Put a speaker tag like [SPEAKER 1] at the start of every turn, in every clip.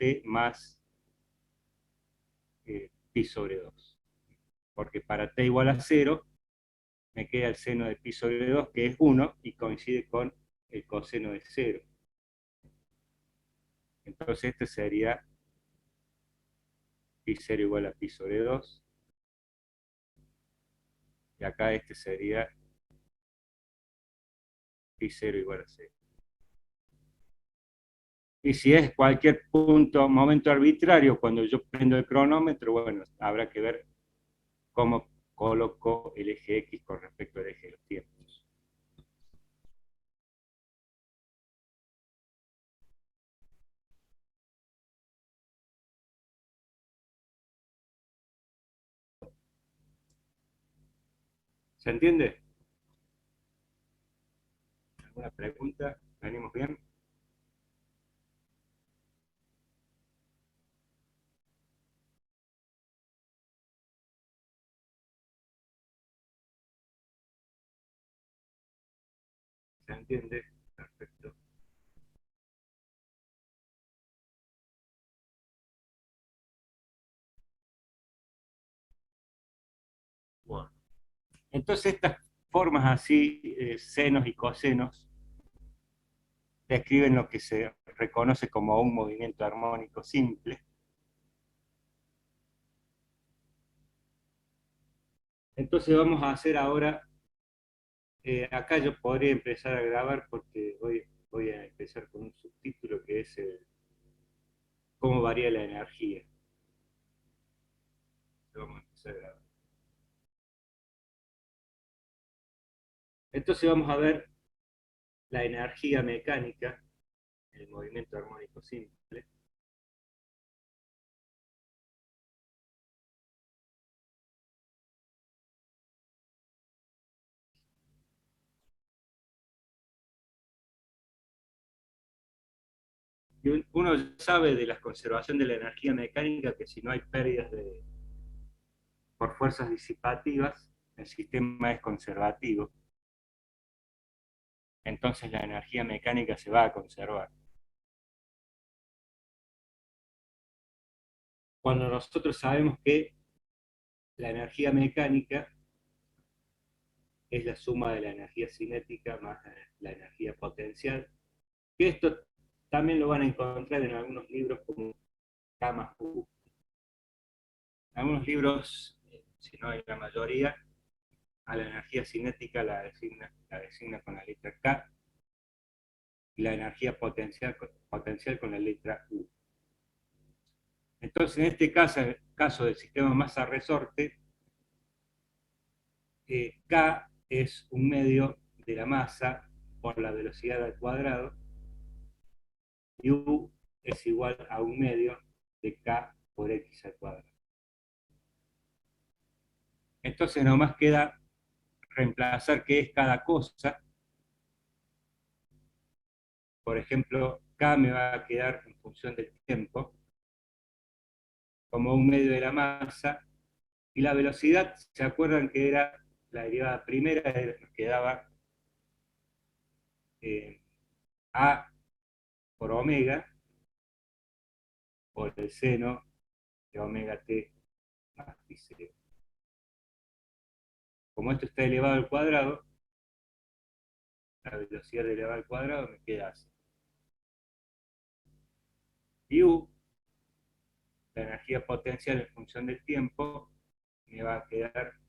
[SPEAKER 1] t más pi sobre 2. Porque para t igual a 0, me queda el seno de pi sobre 2, que es 1, y coincide con el coseno de 0. Entonces este sería pi 0 igual a pi sobre 2. Y acá este sería pi 0 igual a 0. Y si es cualquier punto, momento arbitrario, cuando yo prendo el cronómetro, bueno, habrá que ver cómo coloco el eje X con respecto al eje de los tiempos. ¿Se entiende? ¿Alguna pregunta? ¿Venimos bien? ¿Se entiende? Perfecto. Bueno. Entonces estas formas así, senos y cosenos, describen lo que se reconoce como un movimiento armónico simple. Entonces vamos a hacer ahora, acá yo podría empezar a grabar porque voy a empezar con un subtítulo que es cómo varía la energía. Vamos a empezar a grabar. Entonces vamos a ver la energía mecánica en el movimiento armónico simple. Y uno sabe de la conservación de la energía mecánica que si no hay pérdidas por fuerzas disipativas, el sistema es conservativo. Entonces la energía mecánica se va a conservar. Cuando nosotros sabemos que la energía mecánica es la suma de la energía cinética más la energía potencial, que esto también lo van a encontrar en algunos libros como K más U. En algunos libros, si no hay la mayoría, a la energía cinética la designa con la letra K y la energía potencial con la letra U. Entonces, en este caso del sistema masa-resorte, K es un medio de la masa por la velocidad al cuadrado y U es igual a un medio de K por X al cuadrado. Entonces nomás queda reemplazar qué es cada cosa. Por ejemplo, K me va a quedar en función del tiempo como un medio de la masa y la velocidad, ¿se acuerdan que era la derivada primera? Nos quedaba A por omega por el seno de omega t más pi cero. Como esto está elevado al cuadrado, la velocidad elevada al cuadrado me queda así. Y U, la energía potencial en función del tiempo, me va a quedar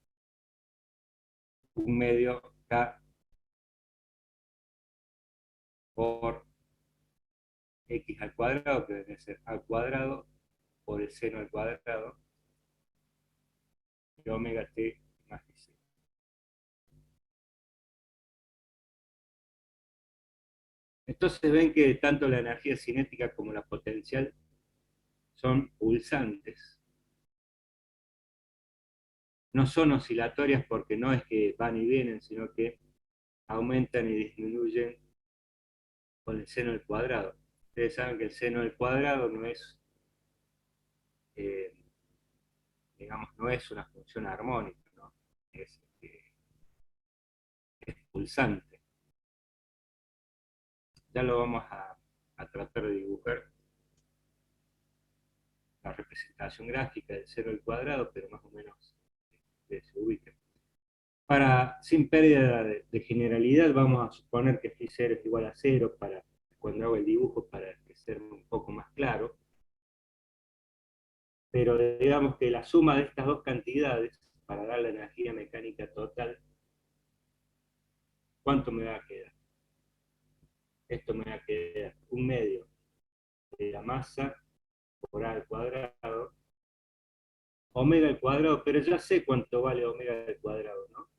[SPEAKER 1] un medio K por X al cuadrado, que debe ser al cuadrado por el seno al cuadrado de omega t más pi cero. Entonces ven que tanto la energía cinética como la potencial son pulsantes. No son oscilatorias porque no es que van y vienen, sino que aumentan y disminuyen con el seno al cuadrado. Ustedes saben que el seno al cuadrado no es, eh, digamos, no es una función armónica, ¿no? Es pulsante. Ya lo vamos a tratar de dibujar. la representación gráfica del cero al cuadrado, pero más o menos se ubica. Sin pérdida de generalidad, vamos a suponer que phi 0 es igual a 0 para cuando hago el dibujo, para que sea un poco más claro. Pero digamos que la suma de estas dos cantidades, para dar la energía mecánica total, ¿cuánto me va a quedar? Esto me va a quedar un medio de la masa por a al cuadrado, omega al cuadrado, pero ya sé cuánto vale omega al cuadrado, ¿no?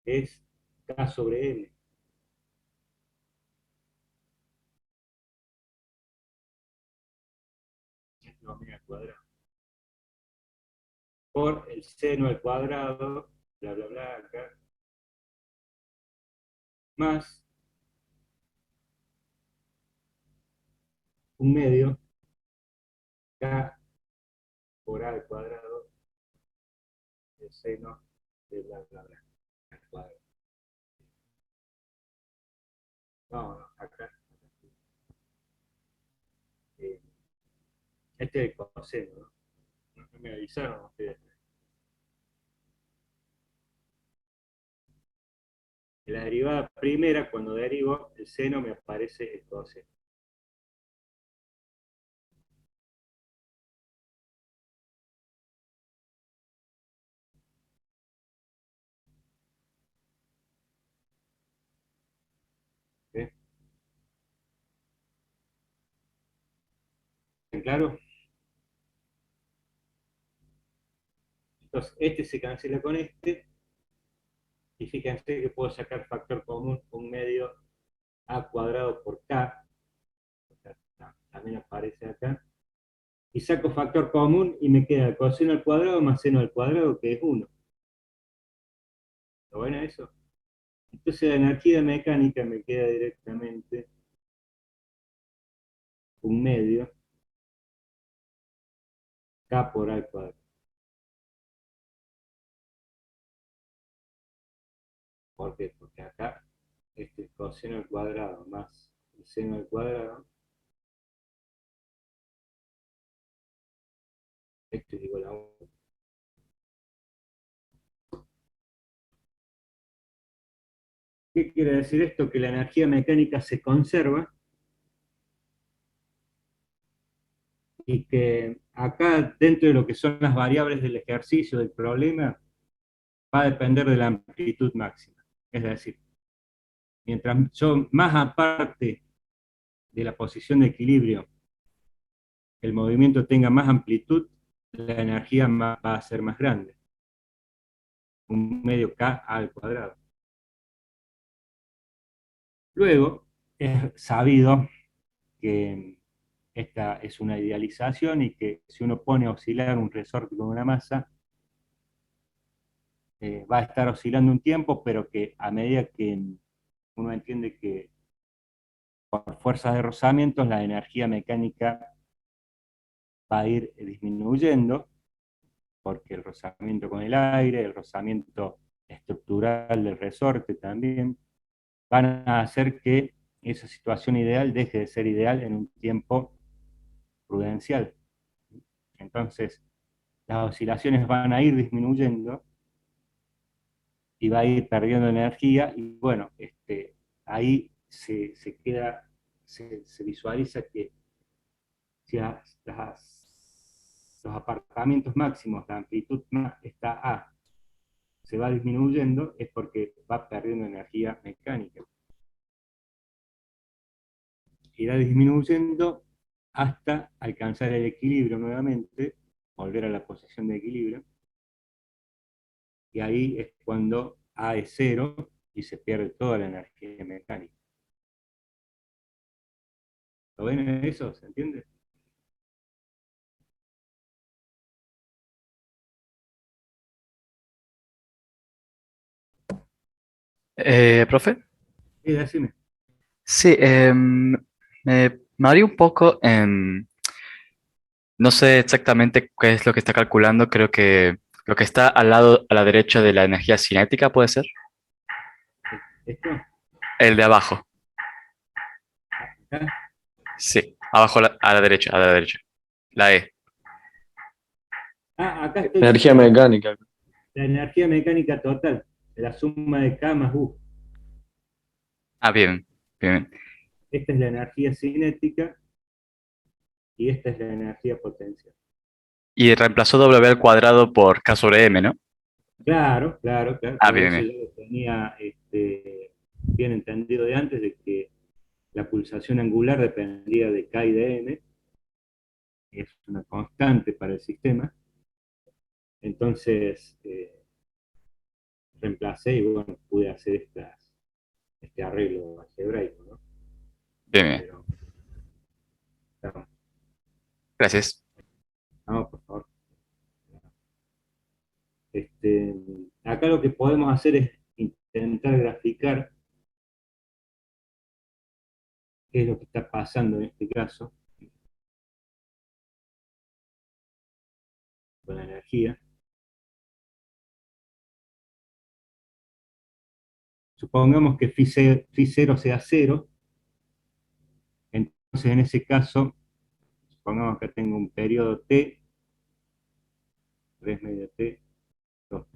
[SPEAKER 1] Es k sobre m. Es omega al cuadrado. Por el seno al cuadrado, bla, bla, bla, acá, más un medio k por a al cuadrado, el seno de bla, bla, bla, al cuadrado. No, no, acá. Eh, este es el coseno, ¿no? No me avisaron ustedes. En la derivada primera, cuando derivo el seno, me aparece el coseno. ¿Sí? ¿Bien claro? Entonces, este se cancela con este, y fíjense que puedo sacar factor común, un medio a cuadrado por k, también aparece acá, y saco factor común y me queda el coseno al cuadrado más seno al cuadrado, que es 1. ¿Está bueno eso? Entonces la energía mecánica me queda directamente un medio k por a al cuadrado. ¿Por qué? Porque acá este coseno al cuadrado más el seno al cuadrado, esto es igual a 1. ¿Qué quiere decir esto? Que la energía mecánica se conserva y que acá, dentro de lo que son las variables del ejercicio del problema, va a depender de la amplitud máxima. Es decir, mientras yo más aparte de la posición de equilibrio el movimiento tenga más amplitud, la energía va a ser más grande. Un medio k al cuadrado. Luego, es sabido que esta es una idealización y que si uno pone a oscilar un resorte con una masa, va a estar oscilando un tiempo, pero que a medida que uno entiende que por fuerzas de rozamiento la energía mecánica va a ir disminuyendo, porque el rozamiento con el aire, el rozamiento estructural del resorte también, van a hacer que esa situación ideal deje de ser ideal en un tiempo prudencial. Entonces, las oscilaciones van a ir disminuyendo y va a ir perdiendo energía, y bueno, ahí se visualiza que si los apartamientos máximos, la amplitud está A, se va disminuyendo, es porque va perdiendo energía mecánica. Irá disminuyendo hasta alcanzar el equilibrio nuevamente, volver a la posición de equilibrio, y ahí es cuando A es cero y se pierde toda la energía mecánica. ¿Lo ven eso? ¿Se entiende?
[SPEAKER 2] Profe.
[SPEAKER 1] Sí, decime.
[SPEAKER 2] Sí, me mareé un poco. No sé exactamente qué es lo que está calculando. Creo que lo que está al lado a la derecha de la energía cinética puede ser.
[SPEAKER 1] ¿Esto?
[SPEAKER 2] El de abajo.
[SPEAKER 1] ¿Acá?
[SPEAKER 2] Sí, abajo a la derecha, a la derecha. La E.
[SPEAKER 1] Ah, acá estoy
[SPEAKER 3] Energía
[SPEAKER 1] diciendo
[SPEAKER 3] mecánica.
[SPEAKER 1] la energía mecánica total, la suma de K más U.
[SPEAKER 2] Ah, bien, bien.
[SPEAKER 1] Esta es la energía cinética y esta es la energía potencial.
[SPEAKER 2] Y reemplazó W al cuadrado por K sobre M, ¿no?
[SPEAKER 1] Claro, claro, claro,
[SPEAKER 2] Ah,
[SPEAKER 1] pero
[SPEAKER 2] bien,
[SPEAKER 1] eso
[SPEAKER 2] bien.
[SPEAKER 1] yo lo tenía bien entendido de antes, de que la pulsación angular dependía de K y de M, es una constante para el sistema. Entonces, reemplacé y bueno, pude hacer este arreglo algebraico, ¿no?
[SPEAKER 2] Bien, bien.
[SPEAKER 1] Pero, claro,
[SPEAKER 2] Gracias.
[SPEAKER 1] no, por favor. Acá lo que podemos hacer es intentar graficar qué es lo que está pasando en este caso con la energía. Supongamos que phi 0 sea cero, entonces en ese caso, supongamos que tengo un periodo t, 3 medio t, 2t.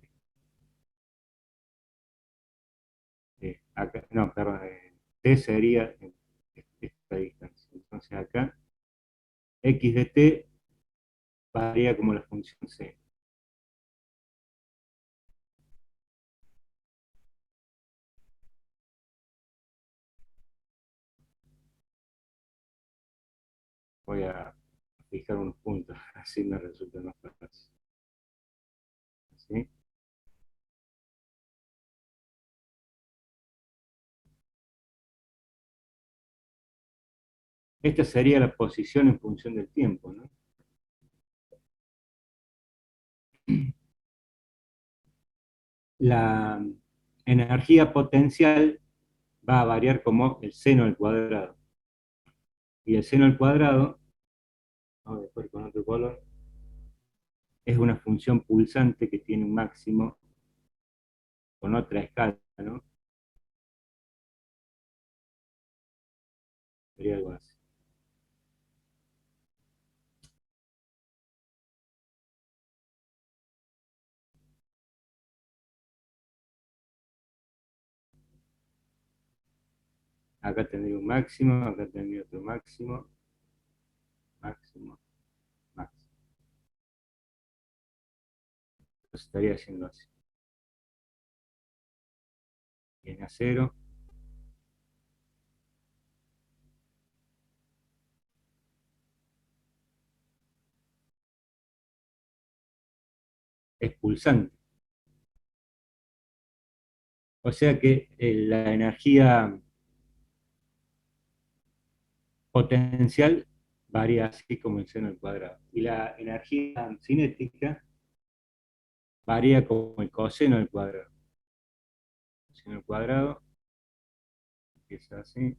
[SPEAKER 1] Acá, no, perdón, t sería esta distancia. Entonces acá, x de t varía como la función c. Voy a fijar unos puntos, así me resulta más fácil. ¿Sí? Esta sería la posición en función del tiempo, ¿no? La energía potencial va a variar como el seno al cuadrado. Y el seno al cuadrado, vamos después con otro color, es una función pulsante que tiene un máximo con otra escala, ¿no? Sería algo así. Acá tendría un máximo, acá tendría otro máximo, máximo, máximo. Entonces estaría haciendo así. Viene a cero, es pulsante. O sea que la energía potencial varía así como el seno al cuadrado. Y la energía cinética varía como el coseno al cuadrado. El seno al cuadrado empieza así.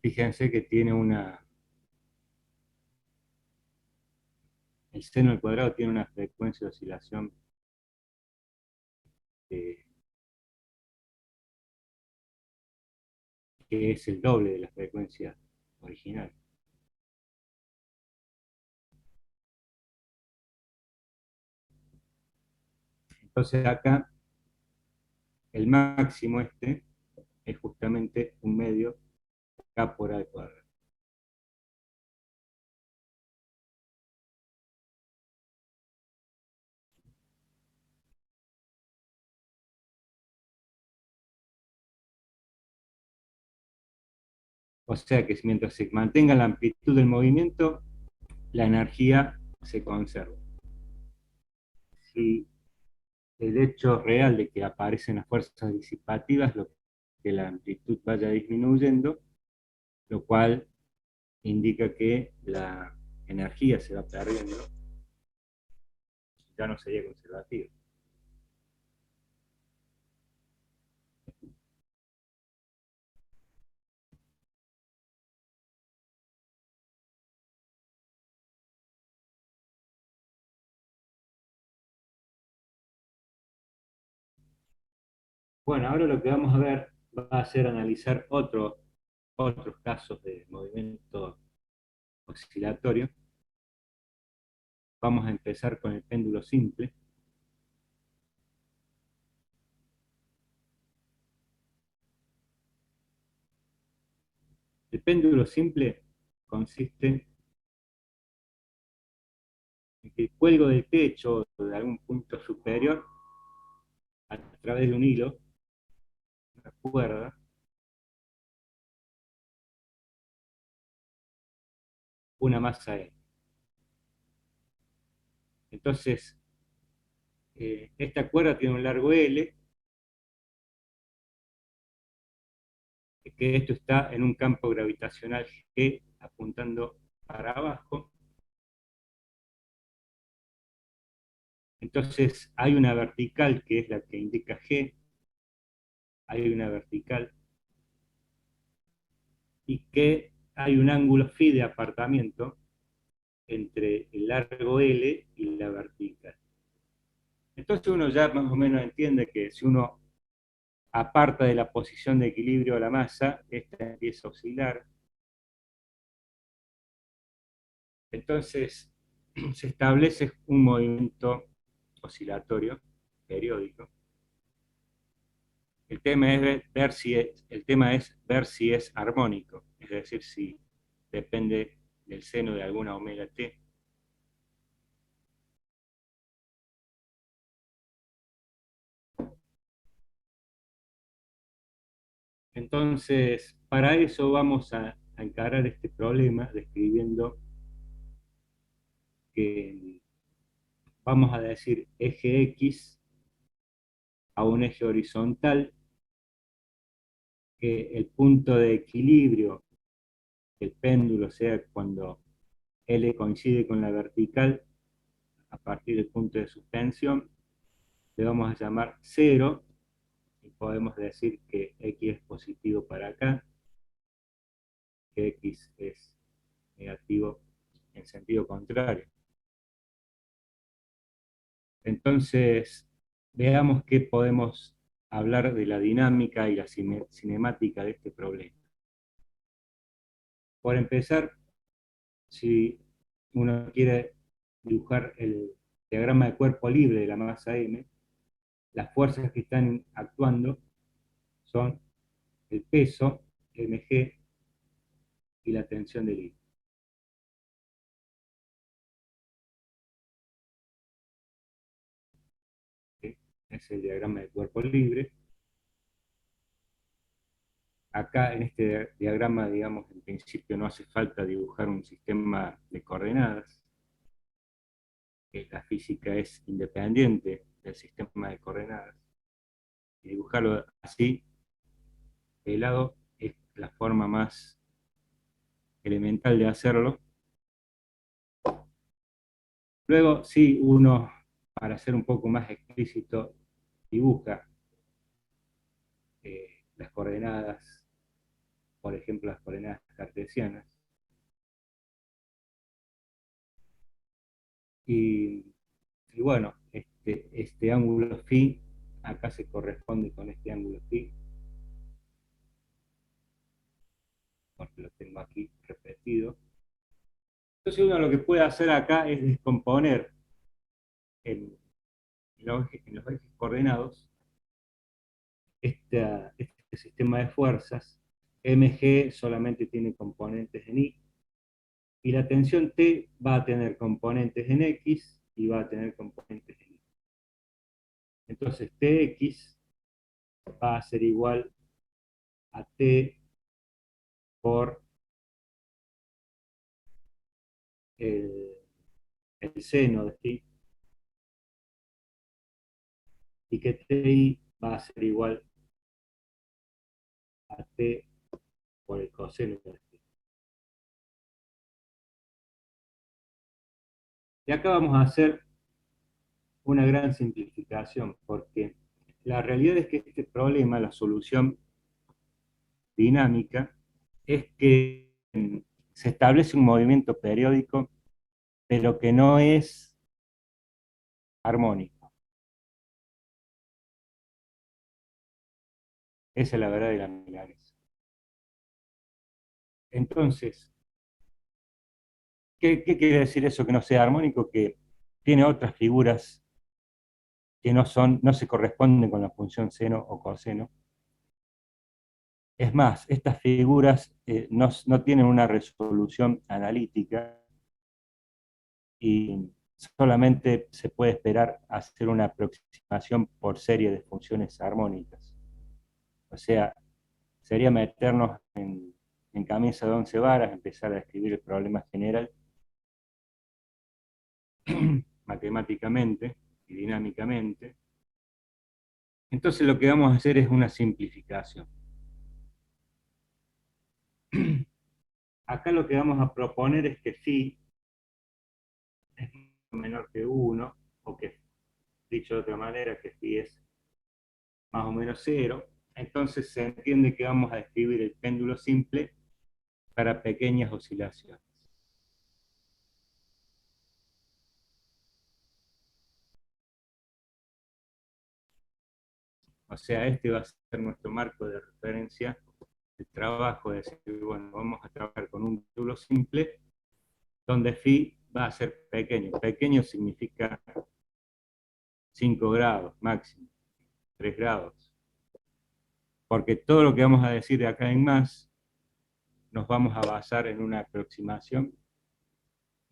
[SPEAKER 1] Fíjense que tiene el seno al cuadrado tiene una frecuencia de oscilación eh, que es el doble de la frecuencia original. Entonces acá el máximo es justamente un medio K por A al cuadrado. O sea que mientras se mantenga la amplitud del movimiento, la energía se conserva. Si el hecho real de que aparecen las fuerzas disipativas, lo que la amplitud vaya disminuyendo, lo cual indica que la energía se va perdiendo, ya no sería conservativa. Bueno, ahora lo que vamos a ver va a ser analizar otros casos de movimiento oscilatorio. Vamos a empezar con el péndulo simple. El péndulo simple consiste en que cuelgo del techo o de algún punto superior a través de un hilo, una cuerda, una masa E. Entonces, esta cuerda tiene un largo L, que esto está en un campo gravitacional G apuntando para abajo. Entonces hay una vertical que es la que indica G, hay una vertical y que hay un ángulo phi de apartamiento entre el largo L y la vertical. Entonces uno ya más o menos entiende que si uno aparta de la posición de equilibrio a la masa, esta empieza a oscilar. Entonces se establece un movimiento oscilatorio periódico. El tema es ver si es armónico, es decir, si depende del seno de alguna omega t. Entonces, para eso vamos a encarar este problema describiendo que vamos a decir eje X a un eje horizontal, que el punto de equilibrio del péndulo sea cuando L coincide con la vertical a partir del punto de suspensión, le vamos a llamar 0 y podemos decir que X es positivo para acá, que X es negativo en sentido contrario. Entonces, veamos qué podemos hablar de la dinámica y la cinemática de este problema. Por empezar, si uno quiere dibujar el diagrama de cuerpo libre de la masa M, las fuerzas que están actuando son el peso, mg, y la tensión del hilo. ¿Sí? Es el diagrama de cuerpo libre. Acá en este diagrama, digamos, en principio no hace falta dibujar un sistema de coordenadas, que la física es independiente del sistema de coordenadas. Y dibujarlo así, pelado, es la forma más elemental de hacerlo. Luego, sí, uno, para ser un poco más explícito, dibuja las coordenadas, por ejemplo, las coordenadas cartesianas. Y, y bueno, este ángulo phi acá se corresponde con este ángulo phi, porque lo tengo aquí repetido. Entonces uno lo que puede hacer acá es descomponer en, en los ejes coordenados este sistema de fuerzas. Mg solamente tiene componentes en y la tensión T va a tener componentes en X y va a tener componentes en Y. Entonces Tx va a ser igual a T por el, el seno de T, y que Ti va a ser igual a T por el coseno de T. Y acá vamos a hacer una gran simplificación, porque la realidad es que este problema, la solución dinámica, es que se establece un movimiento periódico, pero que no es armónico. Esa es la verdad de la milanesa. Entonces, ¿qué quiere decir eso que no sea armónico? Que tiene otras figuras que no se corresponden con la función seno o coseno. Es más, estas figuras no tienen una resolución analítica y solamente se puede esperar hacer una aproximación por serie de funciones armónicas. O sea, sería meternos en camisa de 11 varas, empezar a escribir el problema general matemáticamente y dinámicamente. Entonces lo que vamos a hacer es una simplificación. Acá lo que vamos a proponer es que phi es menor que 1, o que, dicho de otra manera, que phi es más o menos 0. Entonces se entiende que vamos a escribir el péndulo simple para pequeñas oscilaciones. O sea, este va a ser nuestro marco de referencia de trabajo, de decir, bueno, vamos a trabajar con un péndulo simple donde phi va a ser pequeño. Pequeño significa 5 grados máximo, 3 grados. Porque todo lo que vamos a decir de acá en más, nos vamos a basar en una aproximación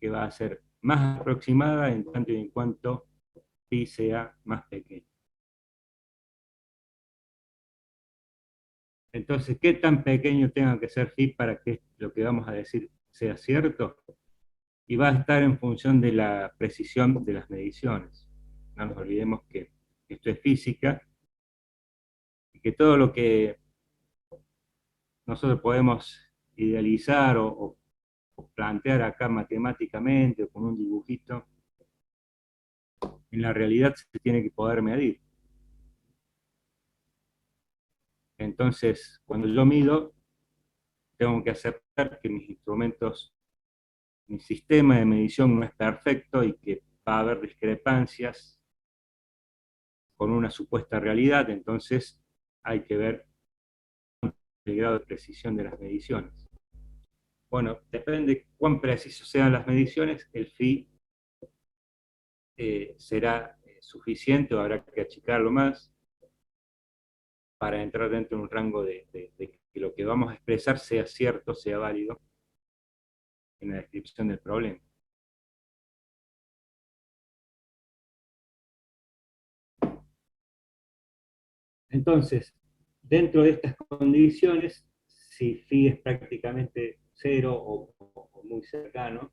[SPEAKER 1] que va a ser más aproximada en tanto y en cuanto phi sea más pequeño. Entonces, ¿qué tan pequeño tenga que ser phi para que lo que vamos a decir sea cierto? Y va a estar en función de la precisión de las mediciones. No nos olvidemos que esto es física y que todo lo que nosotros podemos idealizar o plantear acá matemáticamente o con un dibujito, en la realidad se tiene que poder medir. Entonces, cuando yo mido, tengo que aceptar que mis instrumentos, mi sistema de medición no es perfecto y que va a haber discrepancias con una supuesta realidad, entonces hay que ver el grado de precisión de las mediciones. Bueno, depende de cuán precisos sean las mediciones, el phi será suficiente o habrá que achicarlo más para entrar dentro de un rango de que lo que vamos a expresar sea cierto, sea válido en la descripción del problema. Entonces, dentro de estas condiciones, si phi es prácticamente cero o muy cercano,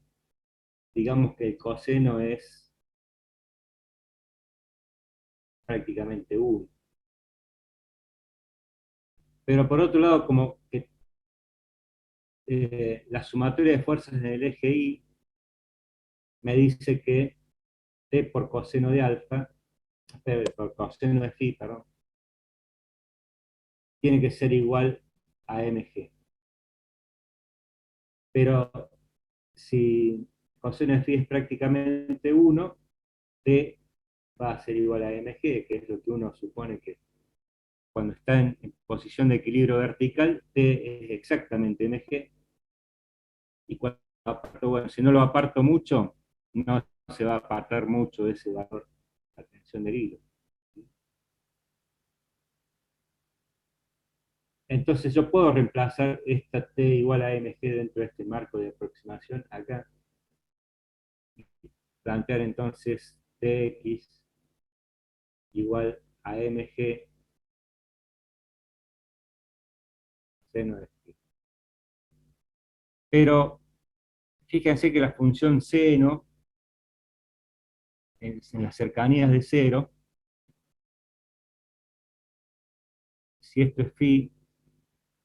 [SPEAKER 1] digamos que el coseno es prácticamente 1. Pero por otro lado, como que la sumatoria de fuerzas en el eje Y me dice que T por coseno de alfa, por coseno de phi, perdón, tiene que ser igual a mg. Pero si coseno de phi es prácticamente 1, T va a ser igual a mg, que es lo que uno supone que cuando está en posición de equilibrio vertical, T es exactamente mg, y cuando aparto, bueno, si no lo aparto mucho, no se va a apartar mucho de ese valor, la tensión del hilo. Entonces yo puedo reemplazar esta T igual a mg dentro de este marco de aproximación acá, plantear entonces Tx igual a mg seno de phi. Pero fíjense que la función seno en las cercanías de cero, si esto es phi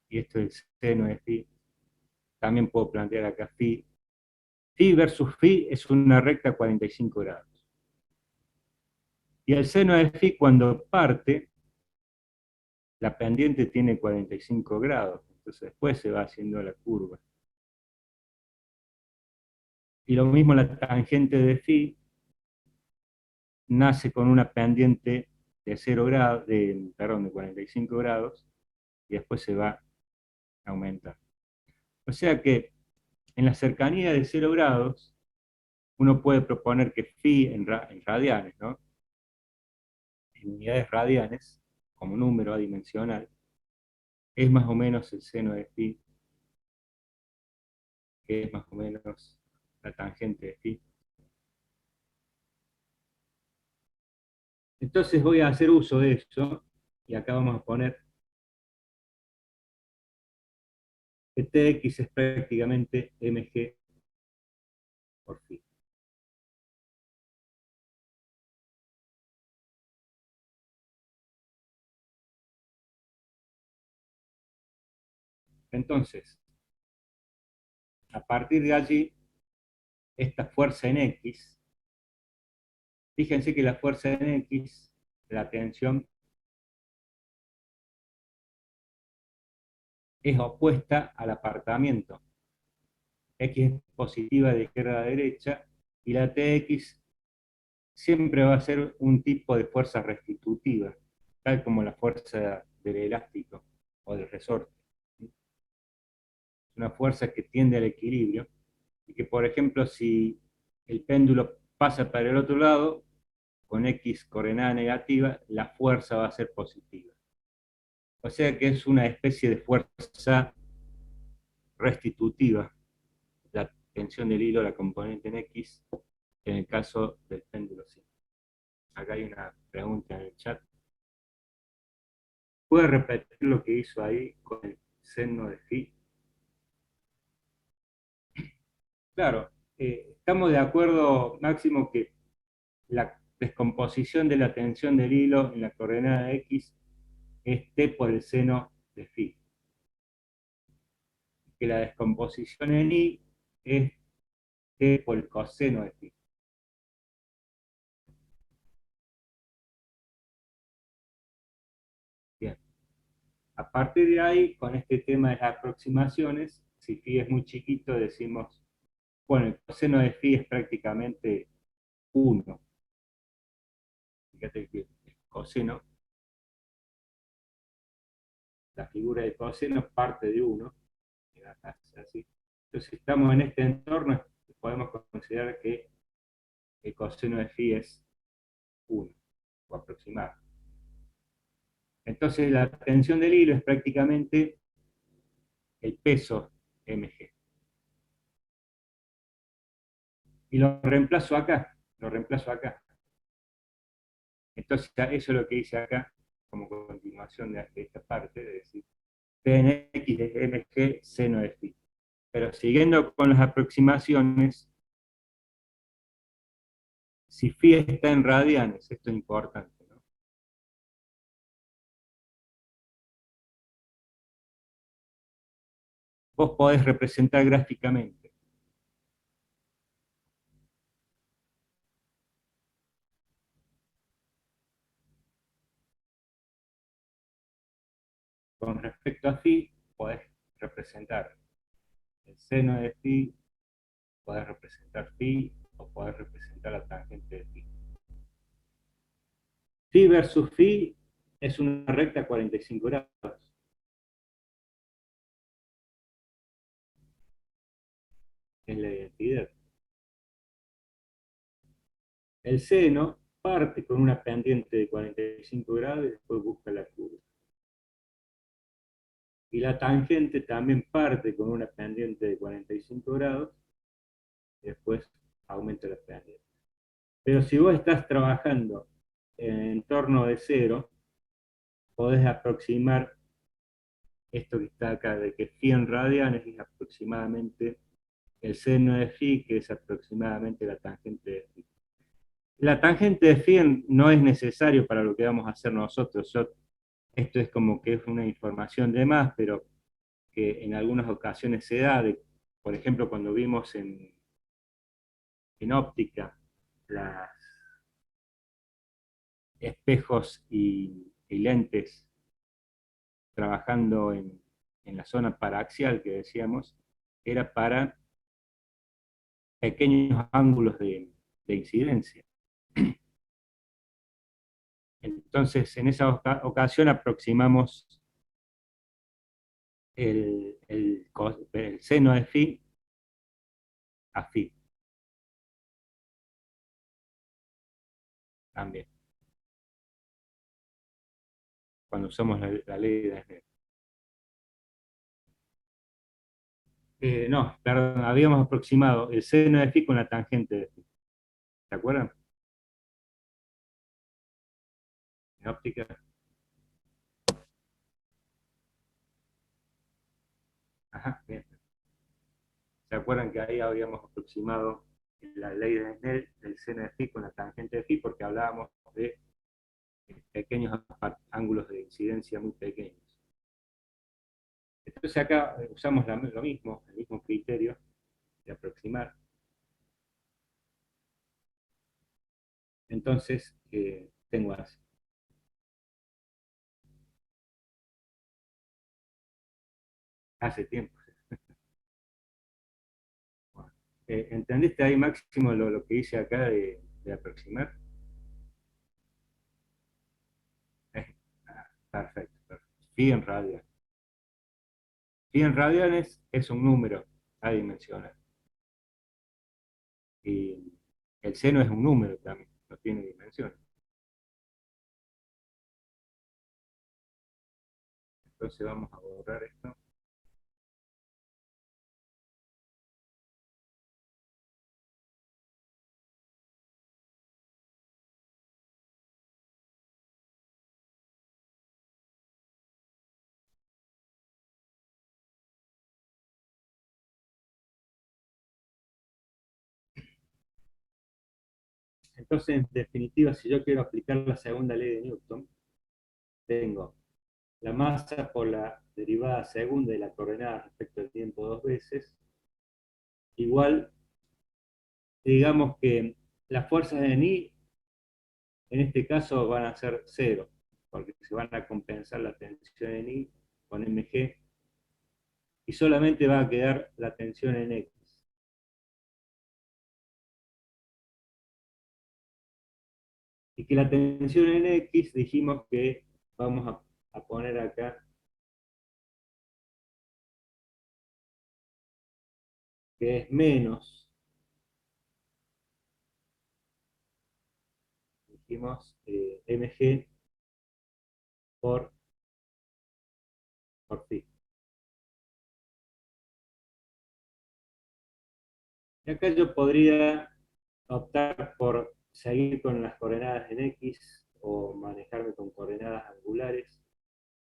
[SPEAKER 1] y esto es seno de phi, también puedo plantear acá phi. Phi versus phi es una recta a 45 grados. Y el seno de phi cuando parte, la pendiente tiene 45 grados, entonces después se va haciendo la curva. Y lo mismo la tangente de phi nace con una pendiente de 0 grados, perdón, de 45 grados, y después se va a aumentar. O sea que en la cercanía de 0 grados, uno puede proponer que phi en radianes, ¿no? En unidades radianes, como número adimensional, es más o menos el seno de phi, que es más o menos la tangente de phi. Entonces voy a hacer uso de eso, y acá vamos a poner que Tx es prácticamente mg por phi. Entonces, a partir de allí, esta fuerza en X, fíjense que la fuerza en X, la tensión, es opuesta al apartamiento. X es positiva de izquierda a derecha, y la Tx siempre va a ser un tipo de fuerza restitutiva, tal como la fuerza del elástico o del resorte. Es una fuerza que tiende al equilibrio, y que, por ejemplo, si el péndulo pasa para el otro lado, con X coordenada negativa, la fuerza va a ser positiva. O sea que es una especie de fuerza restitutiva, la tensión del hilo, la componente en X, en el caso del péndulo sí. Acá hay una pregunta en el chat. ¿Puede repetir lo que hizo ahí con el seno de phi? Claro, estamos de acuerdo, Máximo, que la descomposición de la tensión del hilo en la coordenada X es T por el seno de phi. Que la descomposición en Y es T por el coseno de phi. Bien. A partir de ahí, con este tema de las aproximaciones, si phi es muy chiquito, decimos, bueno, el coseno de phi es prácticamente 1. Fíjate que el coseno, la figura de coseno parte de 1. Así. Entonces, si estamos en este entorno, podemos considerar que el coseno de phi es 1, o aproximado. Entonces, la tensión del hilo es prácticamente el peso mg. Y lo reemplazo acá, lo reemplazo acá. Entonces, eso es lo que hice acá, como continuación de esta parte, de decir, Pnx de mg seno de phi. Pero siguiendo con las aproximaciones, si phi está en radianes, esto es importante, ¿no? Vos podés representar gráficamente con respecto a phi, podés representar el seno de phi, podés representar phi, o podés representar la tangente de phi. Phi versus phi es una recta a 45 grados. Es la identidad. El seno parte con una pendiente de 45 grados y después busca la curva. Y la tangente también parte con una pendiente de 45 grados y después aumenta la pendiente. Pero si vos estás trabajando en entorno de cero, podés aproximar esto que está acá, de que phi en radianes es aproximadamente el seno de phi, que es aproximadamente la tangente de phi. La tangente de phi no es necesario para lo que vamos a hacer nosotros. Esto es como que es una información de más, pero que en algunas ocasiones se da, por ejemplo, cuando vimos en óptica los espejos y lentes trabajando en la zona paraxial que decíamos, era para pequeños ángulos de incidencia. Entonces, en esa ocasión aproximamos el seno de phi a phi también, cuando usamos la ley de Snell. No, perdón, habíamos aproximado el seno de phi con la tangente de phi. ¿Se acuerdan? En óptica. Ajá, bien. ¿Se acuerdan que ahí habíamos aproximado la ley de Snell del seno de phi con la tangente de phi porque hablábamos de pequeños ángulos de incidencia muy pequeños? Entonces acá usamos lo mismo, el mismo criterio de aproximar. Entonces, tengo así. Hace tiempo. Bueno, ¿entendiste ahí, Máximo, lo que hice acá de aproximar? Perfecto, perfecto. Phi en radian. Phi en radianes es un número adimensional. Y el seno es un número también, no tiene dimensión. Entonces vamos a borrar esto. Entonces, en definitiva, si yo quiero aplicar la segunda ley de Newton, tengo la masa por la derivada segunda de la coordenada respecto al tiempo dos veces, igual, digamos que las fuerzas en I en este caso van a ser cero, porque se van a compensar la tensión en I con mg y solamente va a quedar la tensión en X. Y que la tensión en X dijimos que vamos a poner acá que es menos, dijimos mg por, por phi. Y acá yo podría optar por seguir con las coordenadas en X o manejarme con coordenadas angulares.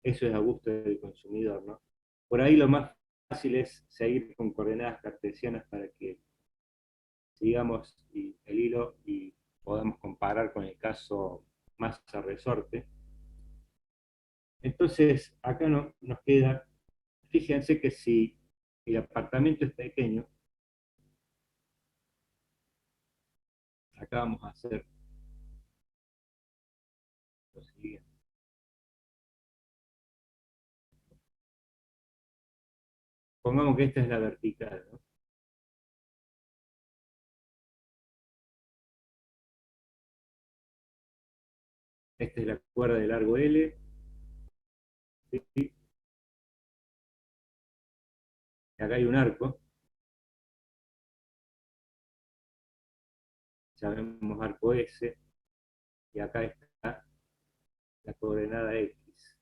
[SPEAKER 1] Eso es a gusto del consumidor, ¿no? Por ahí lo más fácil es seguir con coordenadas cartesianas para que sigamos el hilo y podamos comparar con el caso masa-resorte. Entonces, acá nos queda, fíjense que si el apartamento es pequeño, acá vamos a hacer lo siguiente. Pongamos que esta es la vertical, ¿no? Esta es la cuerda de largo L, ¿sí? Y acá hay un arco, llamemos arco S, y acá está la coordenada X.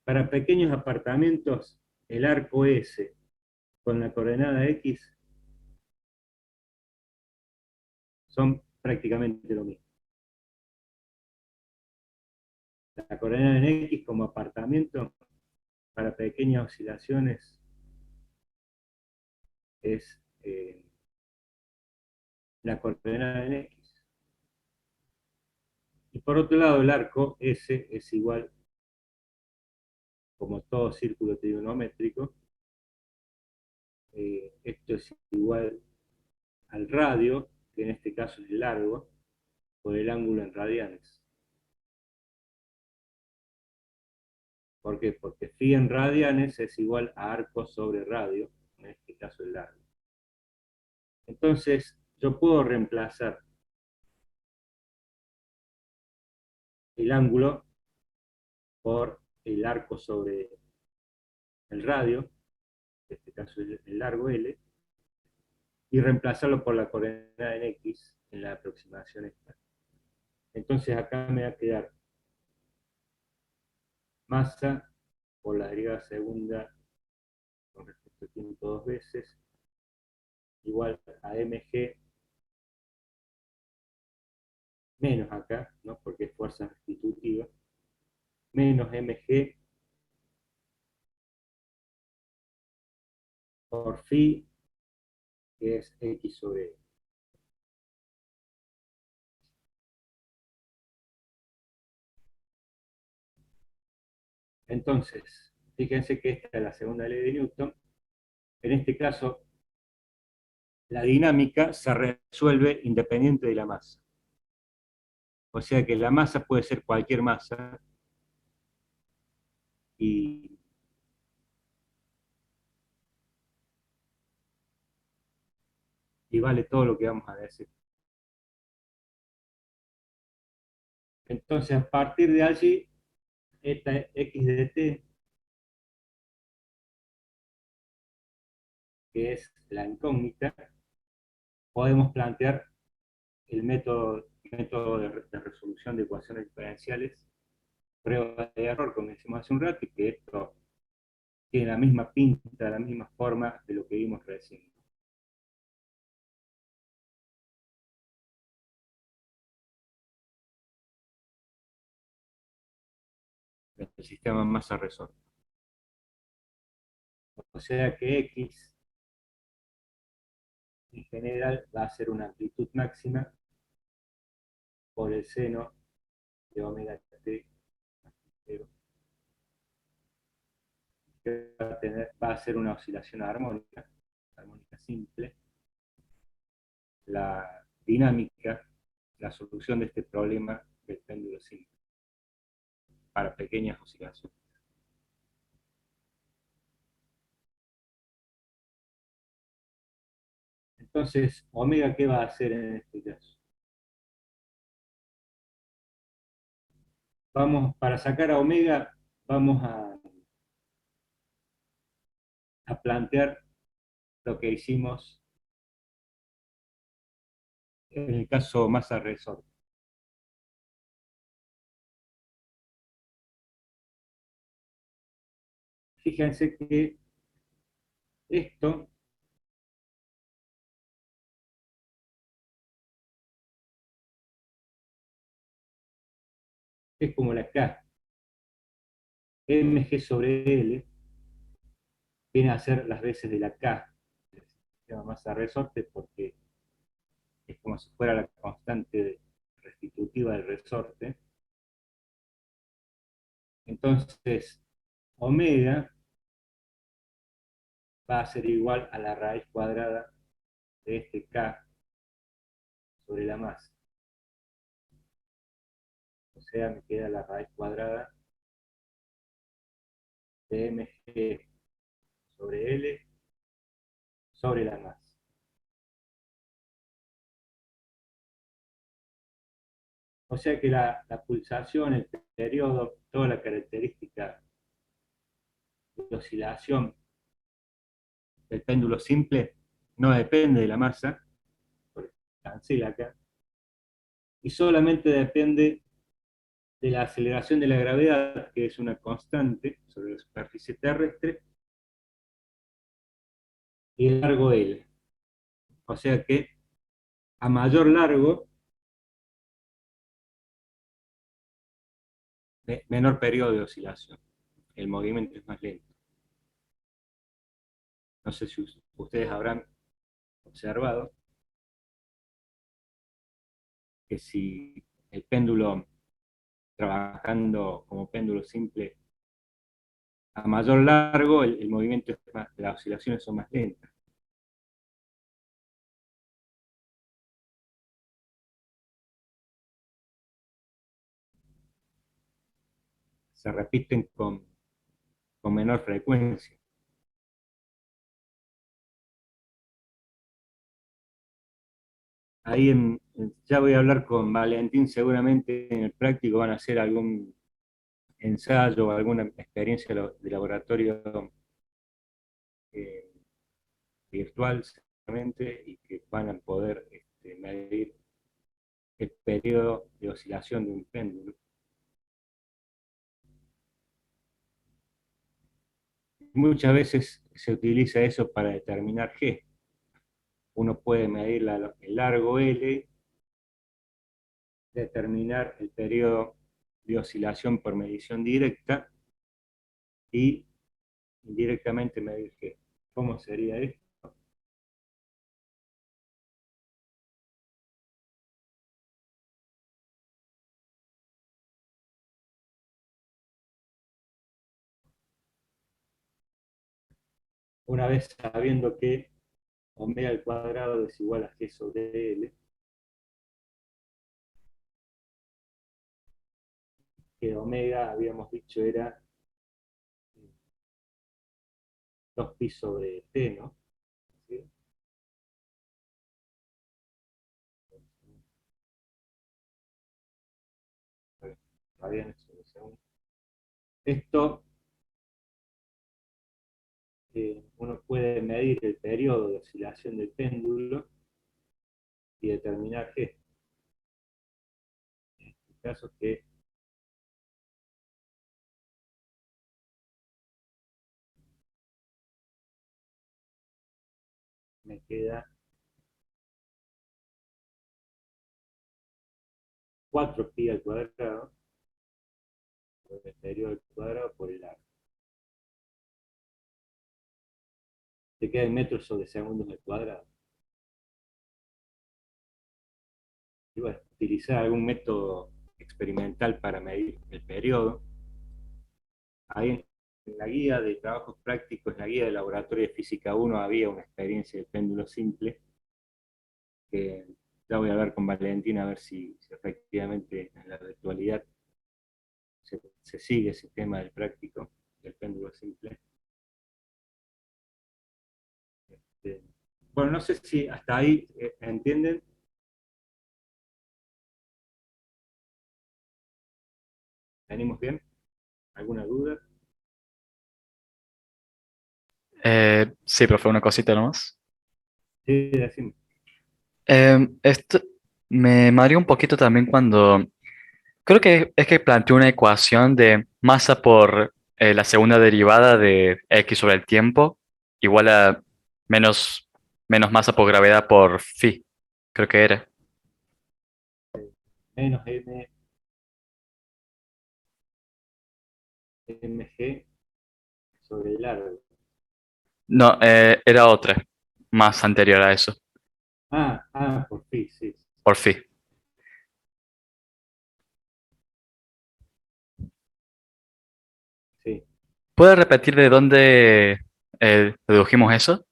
[SPEAKER 1] Para pequeños apartamentos, el arco S con la coordenada X son prácticamente lo mismo. La coordenada en X como apartamento para pequeñas oscilaciones es la coordenada en X. Y por otro lado, el arco S es igual, como todo círculo trigonométrico, esto es igual al radio, que en este caso es el largo, por el ángulo en radianes. ¿Por qué? Porque phi en radianes es igual a arco sobre radio, en este caso el largo. Entonces, yo puedo reemplazar el ángulo por el arco sobre el radio, en este caso el largo L, y reemplazarlo por la coordenada en X en la aproximación esta. Entonces acá me va a quedar masa por la derivada segunda con respecto al tiempo dos veces, igual a mg menos acá, ¿no? Porque es fuerza restitutiva, menos mg por phi, que es x sobre e. Entonces, fíjense que esta es la segunda ley de Newton. En este caso, la dinámica se resuelve independiente de la masa. O sea que la masa puede ser cualquier masa y, y vale todo lo que vamos a decir. Entonces, a partir de allí, esta x de t, que es la incógnita, podemos plantear el método de resolución de ecuaciones diferenciales, prueba de error, como decimos hace un rato, y que esto tiene la misma pinta, la misma forma de lo que vimos recién. El sistema masa-resorte. O sea que X en general va a ser una amplitud máxima por el seno de omega t, que va a ser una oscilación armónica simple. La dinámica, la solución de este problema del péndulo simple para pequeñas oscilaciones. Entonces, omega, ¿qué va a hacer en este caso? Para sacar a omega, vamos a plantear lo que hicimos en el caso masa-resorte. Fíjense que esto es como la K. Mg sobre L viene a ser las veces de la K del sistema masa-resorte porque es como si fuera la constante restitutiva del resorte. Entonces, omega va a ser igual a la raíz cuadrada de este K sobre la masa. O sea, me queda la raíz cuadrada de mg sobre L sobre la masa. O sea que la pulsación, el periodo, toda la característica de oscilación del péndulo simple no depende de la masa, porque cancela acá, y solamente depende de la aceleración de la gravedad, que es una constante sobre la superficie terrestre, y el largo L. O sea que a mayor largo, menor periodo de oscilación. El movimiento es más lento. No sé si ustedes habrán observado que si el péndulo, trabajando como péndulo simple, a mayor largo, el movimiento es más, las oscilaciones son más lentas. Se repiten con menor frecuencia. Ahí ya voy a hablar con Valentín, seguramente en el práctico van a hacer algún ensayo o alguna experiencia de laboratorio eh, virtual seguramente, y que van a poder medir el periodo de oscilación de un péndulo. Muchas veces se utiliza eso para determinar G. Uno puede medir el largo L, determinar el periodo de oscilación por medición directa y indirectamente medir G. ¿Cómo sería esto? Una vez sabiendo que omega al cuadrado es igual a G sobre L, que omega habíamos dicho era 2pi sobre T, ¿no? ¿Sí? Radianes sobre segundo. Esto uno puede medir el periodo de oscilación del péndulo y determinar G. En este caso que me queda 4pi al cuadrado, por el periodo al cuadrado por el arco. Te queda en metros sobre segundos al cuadrado. Y bueno, utilizar algún método experimental para medir el periodo. Ahí en la guía de trabajos prácticos, en la guía de laboratorio de física 1, había una experiencia de péndulo simple, que ya voy a hablar con Valentina a ver si efectivamente en la actualidad se sigue ese tema del práctico, del péndulo simple. Bueno, no sé si hasta ahí entienden. ¿Venimos bien? ¿Alguna duda?
[SPEAKER 2] Sí, profe, una cosita nomás.
[SPEAKER 1] Sí, decimos.
[SPEAKER 2] Esto me mareó un poquito también cuando creo que es que planteó una ecuación de masa por la segunda derivada de x sobre el tiempo igual a menos, menos masa por gravedad por phi, creo que era.
[SPEAKER 1] Menos mg sobre el largo.
[SPEAKER 2] No, era otra, más anterior a eso,
[SPEAKER 1] Por pi, sí,
[SPEAKER 2] por phi.
[SPEAKER 1] sí.
[SPEAKER 2] ¿Puede repetir de dónde dedujimos eso?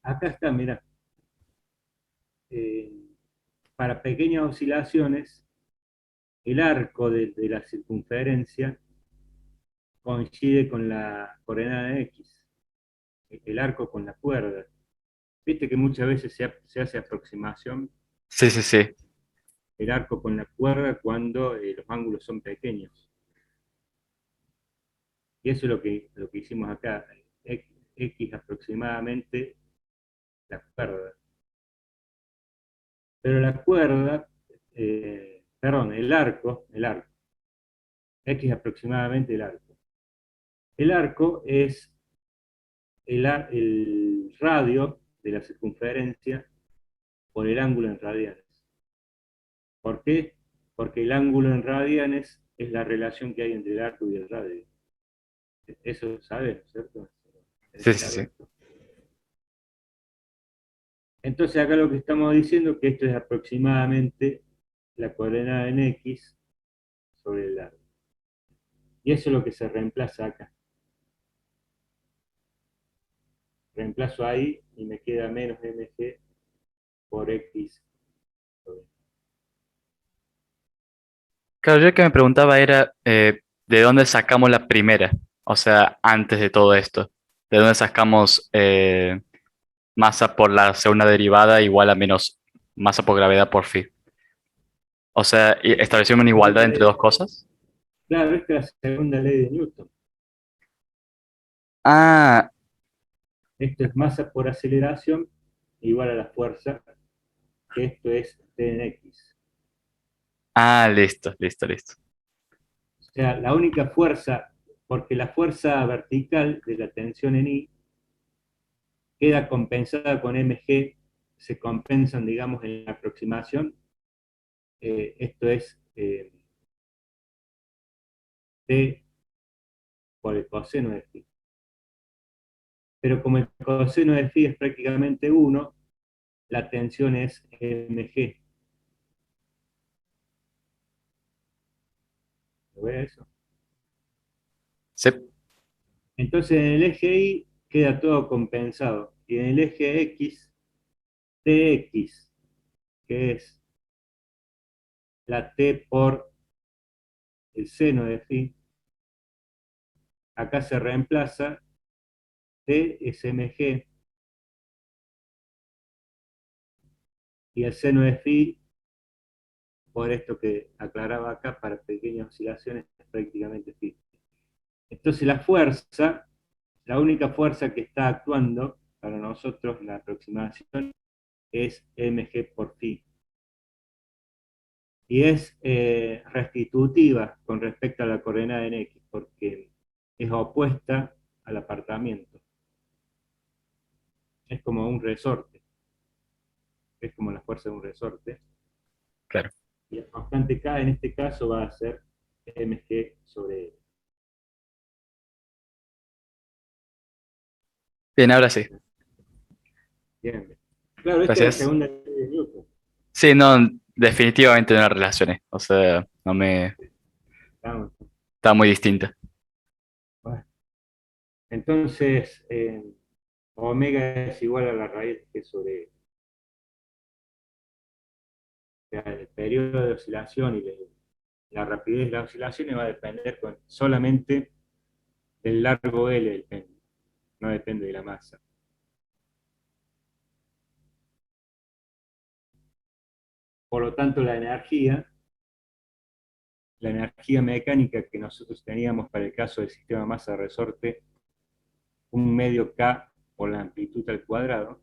[SPEAKER 1] Acá está, mira. eh, para pequeñas oscilaciones, el arco de la circunferencia coincide con la coordenada de x, el arco con la cuerda. Viste que muchas veces se hace aproximación
[SPEAKER 2] Sí, sí, sí.
[SPEAKER 1] el arco con la cuerda cuando los ángulos son pequeños. Y eso es lo que hicimos acá. X aproximadamente la cuerda. Pero la cuerda, perdón, el arco, X aproximadamente el arco. El arco es el radio de la circunferencia por el ángulo en radianes. ¿Por qué? Porque el ángulo en radianes es la relación que hay entre el arco y el radio. Eso sabes, ¿cierto?
[SPEAKER 2] Sí, sí, sí.
[SPEAKER 1] Entonces acá lo que estamos diciendo es que esto es aproximadamente la coordenada en X sobre el arco. Y eso es lo que se reemplaza acá. Reemplazo ahí y me queda menos mg por X sobre.
[SPEAKER 2] Claro, yo lo que me preguntaba era ¿de dónde sacamos la primera? O sea, antes de todo esto. ¿De dónde sacamos masa por la segunda derivada igual a menos masa por gravedad por phi? O sea, ¿establecimos una igualdad
[SPEAKER 1] Segunda
[SPEAKER 2] entre
[SPEAKER 1] ley.
[SPEAKER 2] dos cosas?
[SPEAKER 1] Claro, esta es la segunda ley de Newton.
[SPEAKER 2] Ah,
[SPEAKER 1] Esto es masa por aceleración igual a la fuerza, que esto es T en X.
[SPEAKER 2] listo, listo, listo.
[SPEAKER 1] O sea, la única fuerza, porque la fuerza vertical de la tensión en I queda compensada con mg, se compensan, digamos, en la aproximación. Esto es T por el coseno de phi. Pero como el coseno de phi es prácticamente 1, la tensión es mg. ¿Lo ves eso?
[SPEAKER 2] Sí,
[SPEAKER 1] Entonces en el eje Y queda todo compensado. Y en el eje X, Tx, que es la T por el seno de phi, acá se reemplaza, T es mg, y el seno de phi, por esto que aclaraba acá, para pequeñas oscilaciones, es prácticamente phi. Entonces la única fuerza que está actuando para nosotros en la aproximación es mg por phi. Y es restitutiva con respecto a la coordenada en X, porque es opuesta al apartamiento. Es como un resorte, es como la fuerza de un resorte.
[SPEAKER 2] claro.
[SPEAKER 1] Y el constante K en este caso va a ser mg sobre L.
[SPEAKER 2] Bien, ahora sí.
[SPEAKER 1] Bien. Claro, esta es la
[SPEAKER 2] Gracias.
[SPEAKER 1] segunda ley de Newton.
[SPEAKER 2] Sí, no, definitivamente no relacioné. O sea, no me...
[SPEAKER 1] Estamos-
[SPEAKER 2] Está muy distinta.
[SPEAKER 1] bueno. Entonces, omega es igual a la raíz de G sobre L. O sea, el periodo de oscilación y la rapidez de las oscilaciones va a depender solamente del largo L del péndulo, no depende de la masa. Por lo tanto, la energía mecánica que nosotros teníamos para el caso del sistema masa-resorte, un medio K por la amplitud al cuadrado,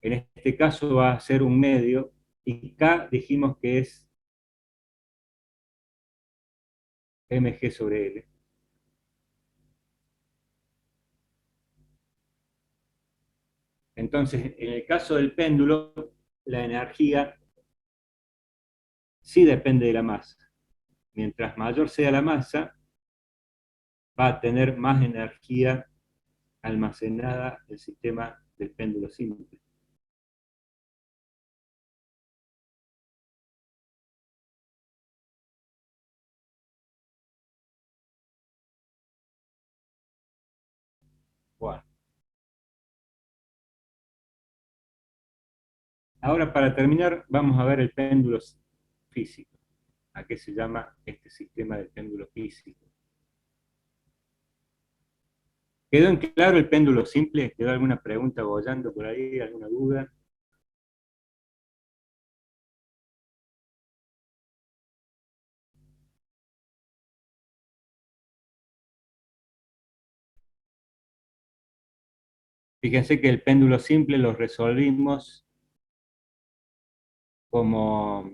[SPEAKER 1] en este caso va a ser un medio, y K dijimos que es mg sobre L. Entonces, en el caso del péndulo, la energía sí depende de la masa. Mientras mayor sea la masa, va a tener más energía almacenada el sistema del péndulo simple. Bueno, ahora para terminar, vamos a ver el péndulo físico. ¿A qué se llama este sistema del péndulo físico? ¿Quedó en claro el péndulo simple? ¿Quedó alguna pregunta bollando por ahí? ¿Alguna duda? Fíjense que el péndulo simple lo resolvimos como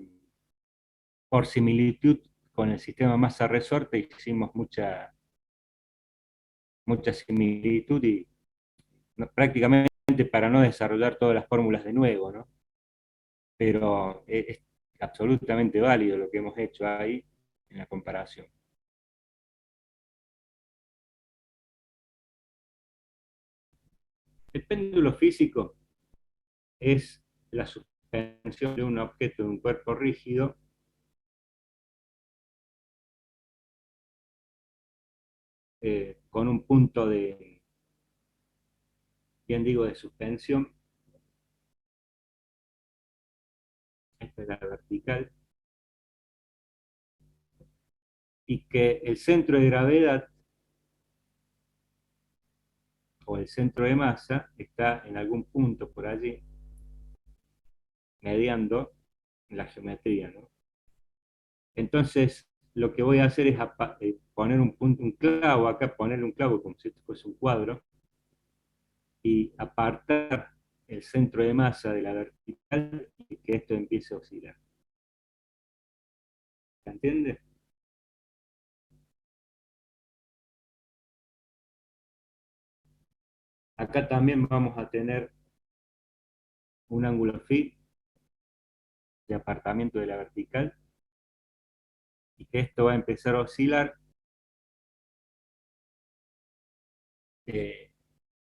[SPEAKER 1] por similitud con el sistema masa-resorte, hicimos mucha similitud y prácticamente para no desarrollar todas las fórmulas de nuevo, ¿no? Pero es absolutamente válido lo que hemos hecho ahí en la comparación. El péndulo físico es la suspensión de un objeto de un cuerpo rígido con un punto de, bien digo, de suspensión, esta es la vertical, y que el centro de gravedad o el centro de masa está en algún punto por allí, mediando la geometría, ¿no? Entonces, lo que voy a hacer es poner un punto, un clavo acá, ponerle un clavo como si esto fuese un cuadro, y apartar el centro de masa de la vertical y que esto empiece a oscilar. ¿Se entiende? Acá también vamos a tener un ángulo phi de apartamiento de la vertical y que esto va a empezar a oscilar eh,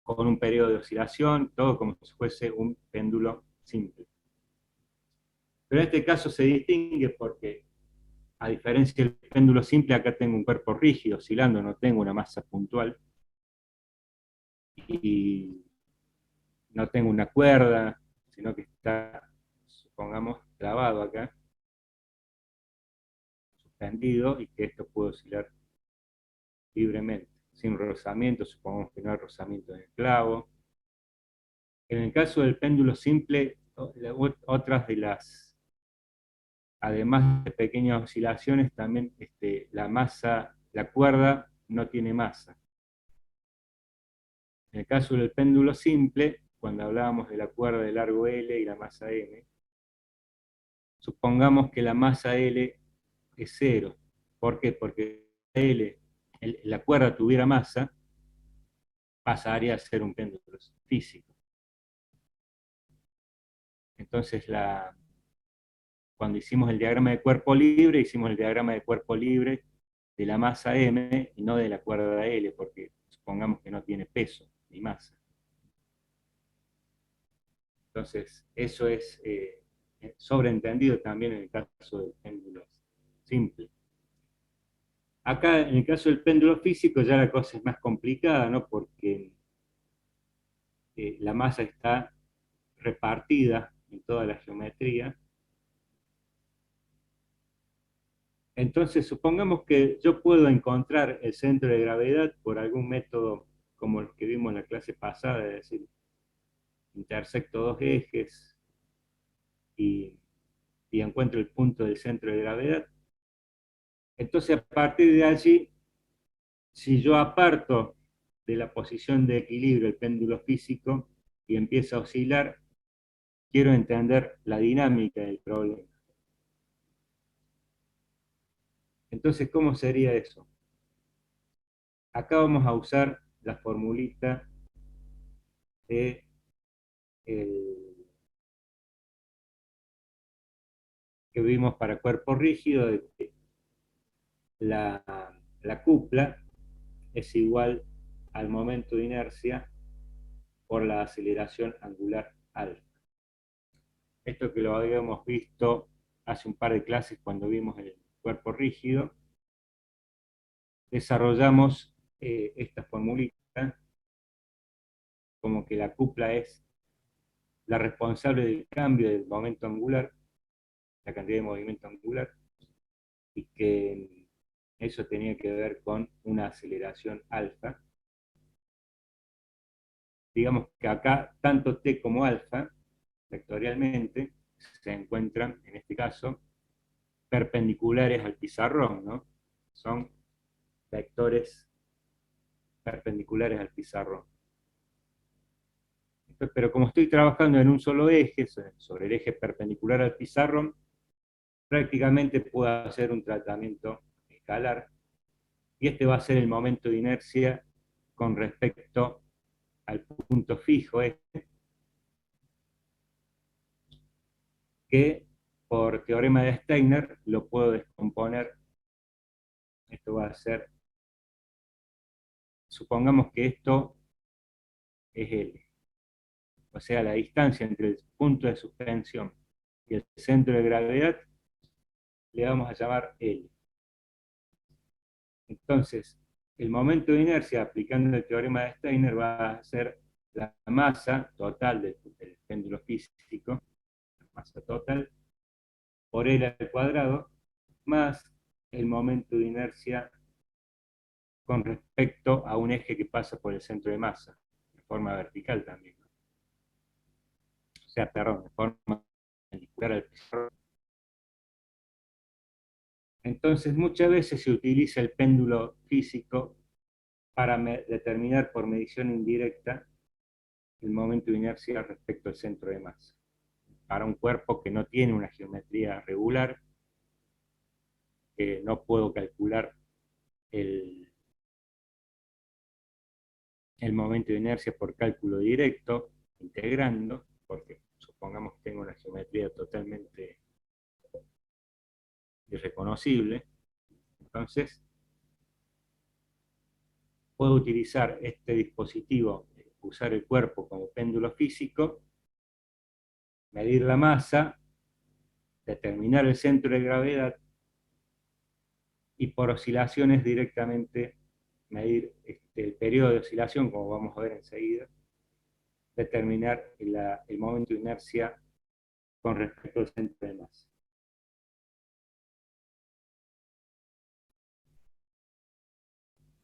[SPEAKER 1] con un periodo de oscilación, todo como si fuese un péndulo simple. Pero en este caso se distingue porque, a diferencia del péndulo simple, acá tengo un cuerpo rígido oscilando, no tengo una masa puntual y no tengo una cuerda, sino que está, supongamos, clavado acá, suspendido, y que esto puede oscilar libremente, sin rozamiento, supongamos que no hay rozamiento en el clavo. En el caso del péndulo simple, otras de las, además de pequeñas oscilaciones, también la masa, la cuerda no tiene masa. En el caso del péndulo simple, cuando hablábamos de la cuerda de largo L y la masa M, supongamos que la masa L es cero. ¿Por qué? Porque la cuerda tuviera masa, pasaría a ser un péndulo físico. Entonces, cuando hicimos el diagrama de cuerpo libre, hicimos el diagrama de cuerpo libre de la masa M y no de la cuerda L, porque supongamos que no tiene peso ni masa. Entonces, eso es sobreentendido también en el caso del péndulo simple. Acá, en el caso del péndulo físico, ya la cosa es más complicada, ¿no? Porque la masa está repartida en toda la geometría. Entonces, supongamos que yo puedo encontrar el centro de gravedad por algún método como el que vimos en la clase pasada, es decir, intersecto dos ejes y, y encuentro el punto del centro de gravedad. Entonces, a partir de allí, si yo aparto de la posición de equilibrio el péndulo físico y empieza a oscilar, quiero entender la dinámica del problema. Entonces, ¿cómo sería eso? Acá vamos a usar la formulita de que vimos para cuerpo rígido, de que la, la cupla es igual al momento de inercia por la aceleración angular alfa. Esto que lo habíamos visto hace un par de clases cuando vimos el cuerpo rígido, desarrollamos esta formulita como que la cupla es la responsable del cambio del momento angular, la cantidad de movimiento angular, y que eso tenía que ver con una aceleración alfa. Digamos que acá tanto t como alfa, vectorialmente, se encuentran, en este caso, perpendiculares al pizarrón, ¿no? Son vectores perpendiculares al pizarrón. Pero como estoy trabajando en un solo eje, sobre el eje perpendicular al pizarrón, prácticamente puedo hacer un tratamiento escalar, y este va a ser el momento de inercia con respecto al punto fijo este, que por teorema de Steiner lo puedo descomponer. Esto va a ser, supongamos que esto es L, o sea, la distancia entre el punto de suspensión y el centro de gravedad le vamos a llamar L. Entonces, el momento de inercia aplicando el teorema de Steiner va a ser la masa total del péndulo físico, la masa total, por L al cuadrado, más el momento de inercia con respecto a un eje que pasa por el centro de masa, de forma vertical también, ¿no? O sea, perdón, de forma perpendicular al pizarrón. Entonces muchas veces se utiliza el péndulo físico para determinar por medición indirecta el momento de inercia respecto al centro de masa. Para un cuerpo que no tiene una geometría regular, no puedo calcular el, el momento de inercia por cálculo directo, integrando, porque supongamos que tengo una geometría totalmente irreconocible. Entonces, puedo utilizar este dispositivo, usar el cuerpo como péndulo físico, medir la masa, determinar el centro de gravedad y por oscilaciones directamente medir el periodo de oscilación, como vamos a ver enseguida, determinar el momento de inercia con respecto al centro de masa.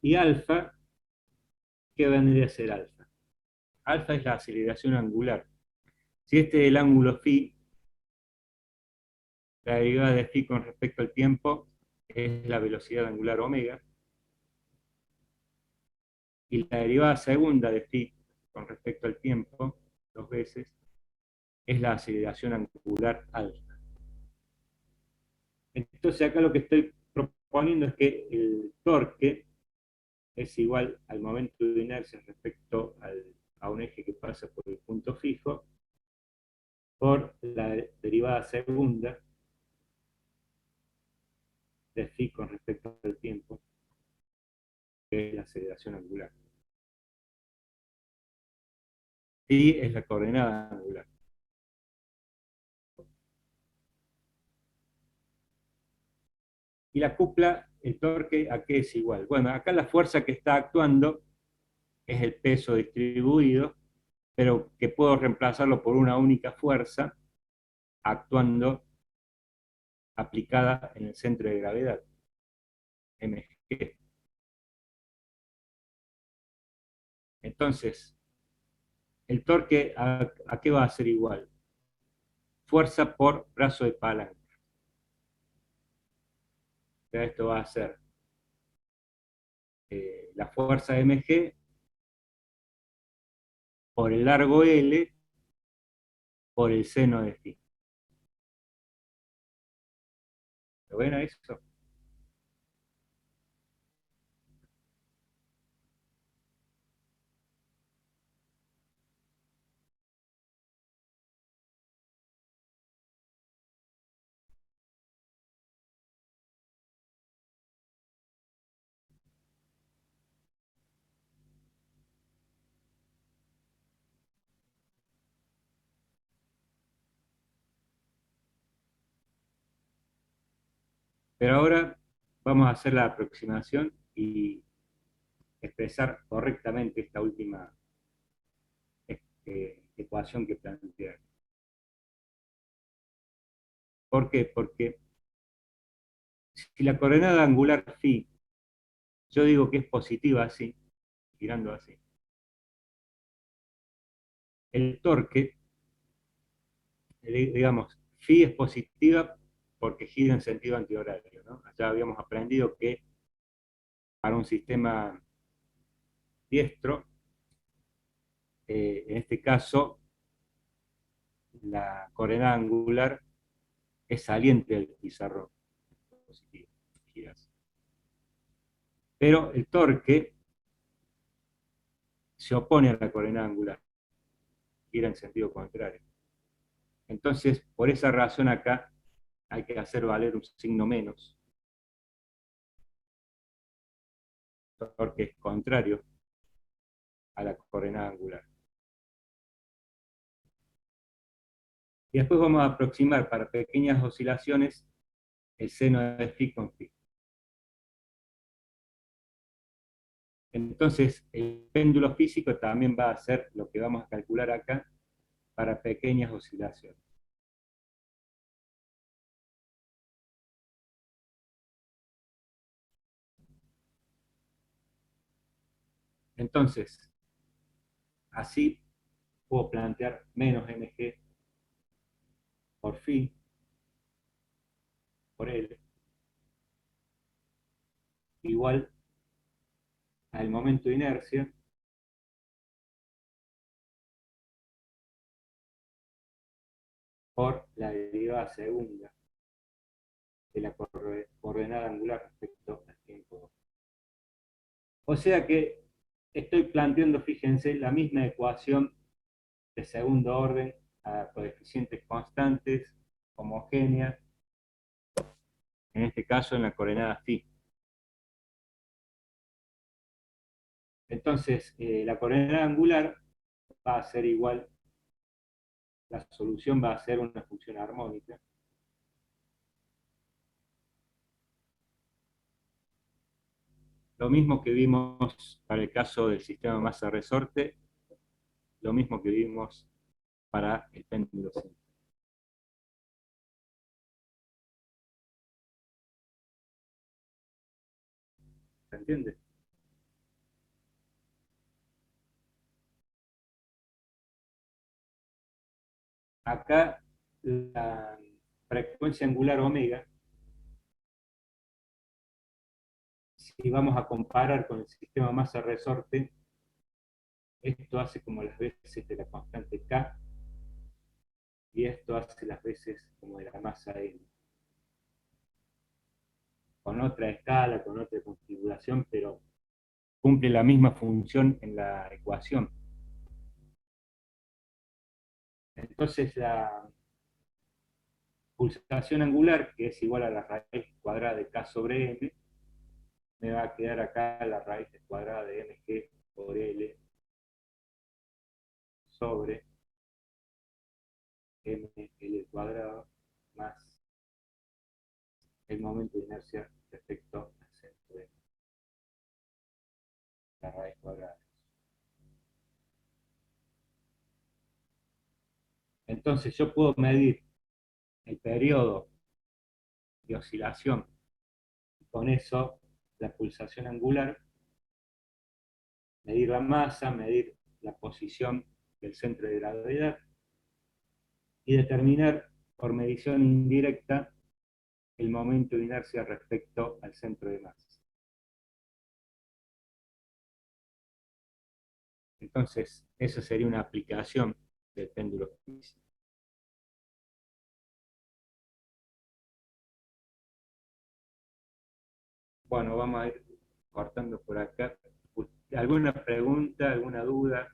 [SPEAKER 1] Y alfa, ¿qué vendría a ser alfa? Alfa es la aceleración angular. Si este es el ángulo phi, la derivada de phi con respecto al tiempo es la velocidad angular omega, y la derivada segunda de phi con respecto al tiempo, dos veces, es la aceleración angular alfa. Entonces acá lo que estoy proponiendo es que el torque es igual al momento de inercia respecto a un eje que pasa por el punto fijo, por la derivada segunda de phi con respecto al tiempo, que es la aceleración angular. Phi es la coordenada angular. Y la cupla, el torque, ¿a qué es igual? Bueno, acá la fuerza que está actuando es el peso distribuido, pero que puedo reemplazarlo por una única fuerza actuando aplicada en el centro de gravedad, mg. Entonces, el torque, ¿a qué va a ser igual? Fuerza por brazo de palanca. O sea, esto va a ser la fuerza mg por el largo L por el seno de phi. ¿Lo ven a eso? Pero ahora vamos a hacer la aproximación y expresar correctamente esta última ecuación que planteé. ¿Por qué? Porque si la coordenada angular phi, yo digo que es positiva así, girando así, el torque, digamos, phi es positiva porque gira en sentido antihorario, ¿no? Ya habíamos aprendido que para un sistema diestro, en este caso, la coordenada angular es saliente del pizarrón, positiva, gira así. Pero el torque se opone a la coordenada angular, gira en sentido contrario. Entonces, por esa razón acá hay que hacer valer un signo menos, porque es contrario a la coordenada angular. Y después vamos a aproximar para pequeñas oscilaciones el seno de phi con phi. Entonces, el péndulo físico también va a ser lo que vamos a calcular acá para pequeñas oscilaciones. Entonces, así puedo plantear menos mg por phi, por L, igual al momento de inercia por la derivada segunda de la coordenada angular respecto al tiempo. O sea que estoy planteando, fíjense, la misma ecuación de segundo orden a coeficientes constantes, homogéneas, en este caso en la coordenada phi. Entonces, la coordenada angular va a ser igual, la solución va a ser una función armónica. Lo mismo que vimos para el caso del sistema masa-resorte, lo mismo que vimos para el péndulo simple. ¿Se entiende? Acá la frecuencia angular omega, si vamos a comparar con el sistema masa-resorte, esto hace como las veces de la constante K y esto hace las veces como de la masa M. Con otra escala, con otra configuración, pero cumple la misma función en la ecuación. Entonces la pulsación angular, que es igual a la raíz cuadrada de K sobre M, me va a quedar acá la raíz cuadrada de mg por L sobre ml cuadrado más el momento de inercia respecto al centro de la raíz cuadrada. Entonces yo puedo medir el periodo de oscilación y con eso la pulsación angular, medir la masa, medir la posición del centro de gravedad y determinar por medición indirecta el momento de inercia respecto al centro de masa. Entonces, esa sería una aplicación del péndulo físico. Bueno, vamos a ir cortando por acá. ¿Alguna pregunta, alguna duda?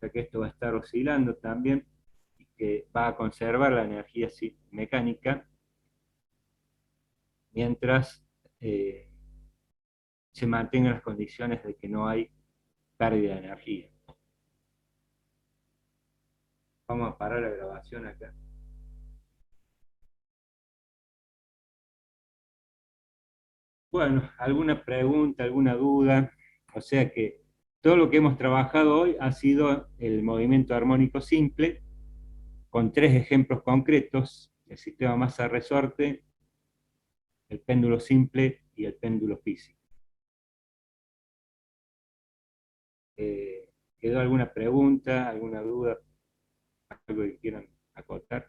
[SPEAKER 1] Ya que esto va a estar oscilando también y que va a conservar la energía mecánica mientras se mantengan las condiciones de que no hay pérdida de energía. Vamos a parar la grabación acá. Bueno, ¿alguna pregunta, alguna duda? O sea que todo lo que hemos trabajado hoy ha sido el movimiento armónico simple, con tres ejemplos concretos: el sistema masa-resorte, el péndulo simple y el péndulo físico. Eh, ¿Quedó alguna pregunta, alguna duda, algo que quieran acotar?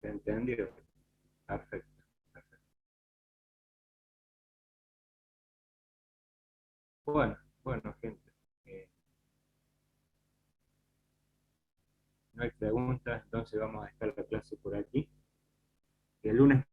[SPEAKER 1] ¿Se entendió? Perfecto. Perfecto. Bueno, bueno, gente. No hay preguntas, entonces vamos a dejar la clase por aquí. El lunes